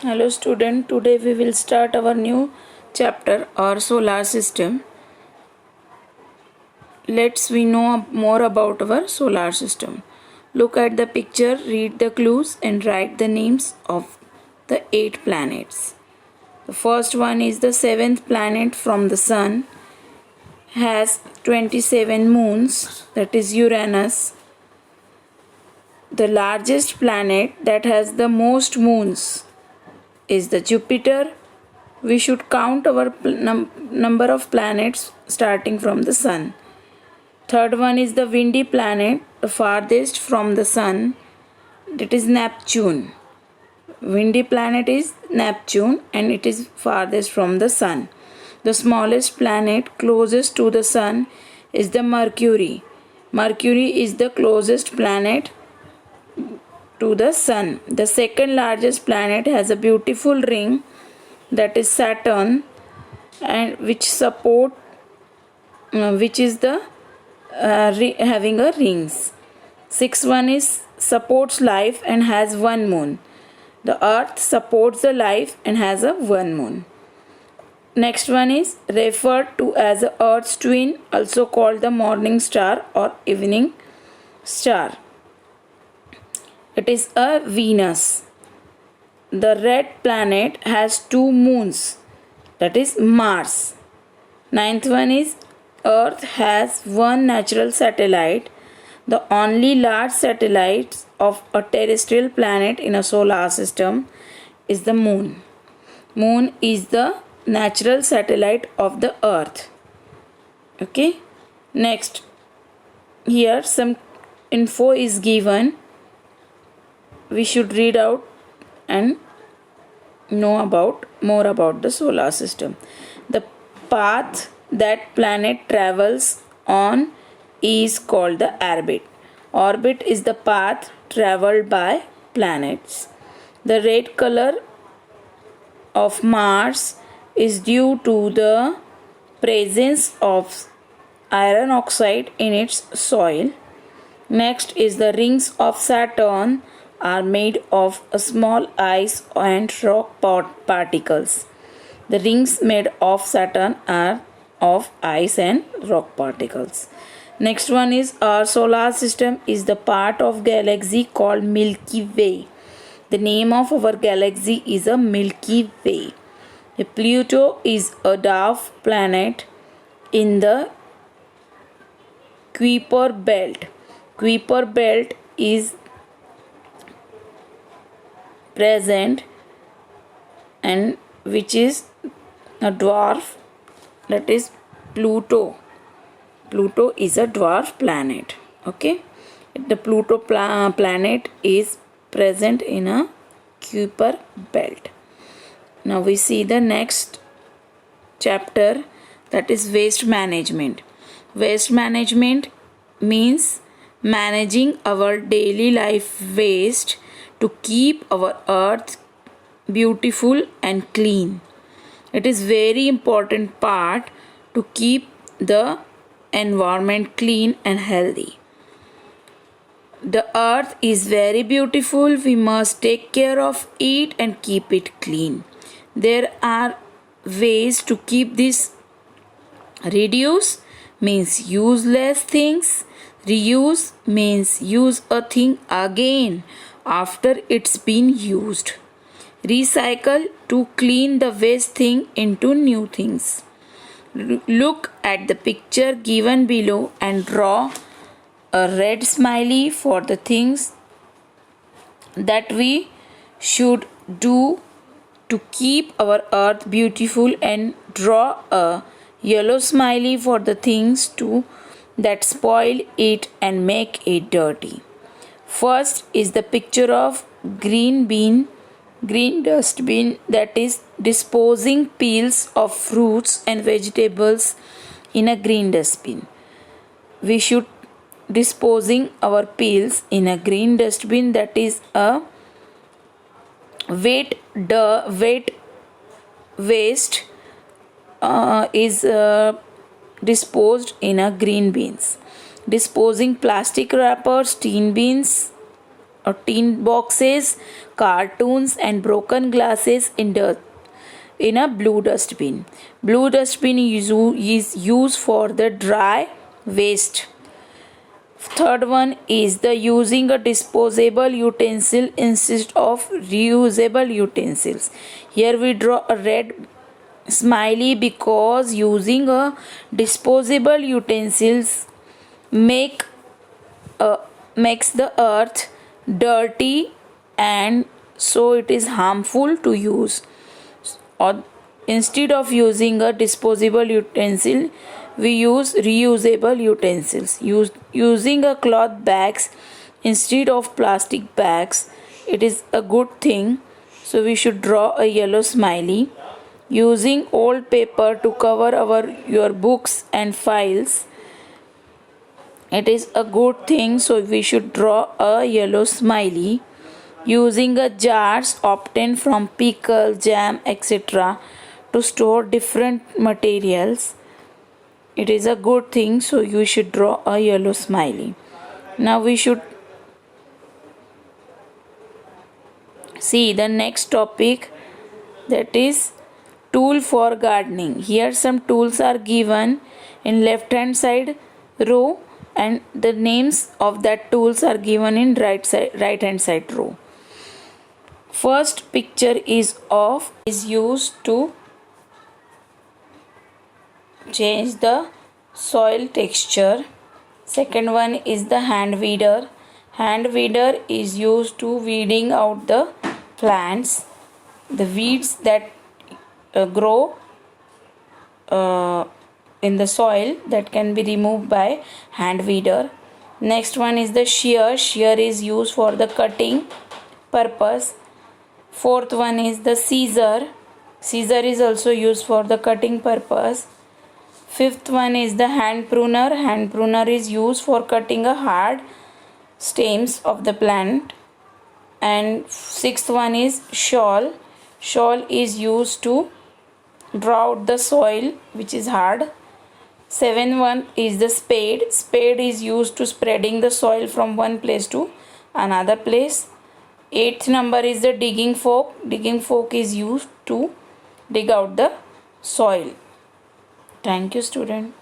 Hello student, today we will start our new chapter or solar system. Let's we know more about our solar system. Look at the picture, read the clues and write the names of the 8 planets. The first one is the 7th planet from the sun, has 27 moons, that is Uranus. The largest planet that has the most moons is the Jupiter. We should count our number of planets starting from the sun. Third one is the windy planet, the farthest from the sun, that is Neptune. Windy planet is Neptune and it is farthest from the sun. The smallest planet closest to the sun is the Mercury. Mercury is the closest planet to the sun. The second largest planet has a beautiful ring, that is Saturn, and which is the having a rings. Sixth one is supports life and has one moon. The earth supports the life and has a one moon. Next one is referred to as a earth's twin, also called the morning star or evening star. It is a Venus. The red planet has 2 moons, that is Mars. Ninth one is Earth has one natural satellite. The only large satellite of a terrestrial planet in a solar system is the moon. Moon is the natural satellite of the Earth. Okay. Next, here some info is given. We should read out and know more about the solar system. The path that planet travels on is called the orbit. Orbit is the path traveled by planets. The red color of Mars is due to the presence of iron oxide in its soil. Next is the rings of Saturn are made of a small ice and rock particles. The rings made of Saturn are of ice and rock particles. Next one is our solar system is the part of galaxy called Milky Way. The name of our galaxy is a Milky Way. Pluto is a dwarf planet in the Kuiper belt. Kuiper belt is present and which is a dwarf, that is Pluto. Pluto is a dwarf planet. Okay, the Pluto planet is present in a Kuiper belt. Now we see the next chapter, that is waste management. Waste management means managing our daily life waste to keep our earth beautiful and clean. It is very important part to keep the environment clean and healthy. The earth is very beautiful. We must take care of it and keep it clean. There are ways to keep this. Reduce means use less things. Reuse means use a thing again after it's been used. Recycle to clean the waste thing into new things. Look at the picture given below and draw a red smiley for the things that we should do to keep our earth beautiful, and draw a yellow smiley for the things that spoil it and make it dirty. First is the picture of green dustbin, that is disposing peels of fruits and vegetables in a green dustbin. We should disposing our peels in a green dustbin, that is a wet waste is disposed in a green bins. Disposing plastic wrappers, tin bins or tin boxes, cartoons, and broken glasses in a blue dustbin. Blue dustbin is used for the dry waste. Third one is the using a disposable utensil instead of reusable utensils. Here we draw a red smiley because using a disposable utensils makes the earth dirty, and so it is harmful to use. Or instead of using a disposable utensil, we use reusable utensils. Using a cloth bags instead of plastic bags, it is a good thing, so we should draw a yellow smiley. Using old paper to cover your books and files, it is a good thing, so we should draw a yellow smiley. Using a jars obtained from pickle, jam, etc. to store different materials, it is a good thing, so you should draw a yellow smiley. Now we should see the next topic, that is tool for gardening. Here some tools are given in left hand side row, and the names of that tools are given in right hand side row. First picture is used to change the soil texture. Second one is the hand weeder. Hand weeder is used to weeding out the plants, the weeds that grow in the soil, that can be removed by hand weeder. Next one is the shear. Shear is used for the cutting purpose. Fourth one is the scissor. Scissor is also used for the cutting purpose. Fifth one is the hand pruner. Hand pruner is used for cutting a hard stems of the plant. And sixth one is shawl. Shawl is used to draw out the soil which is hard. Seventh one is the spade. Spade is used to spreading the soil from one place to another place. Eighth number is the digging fork. Digging fork is used to dig out the soil. Thank you, student.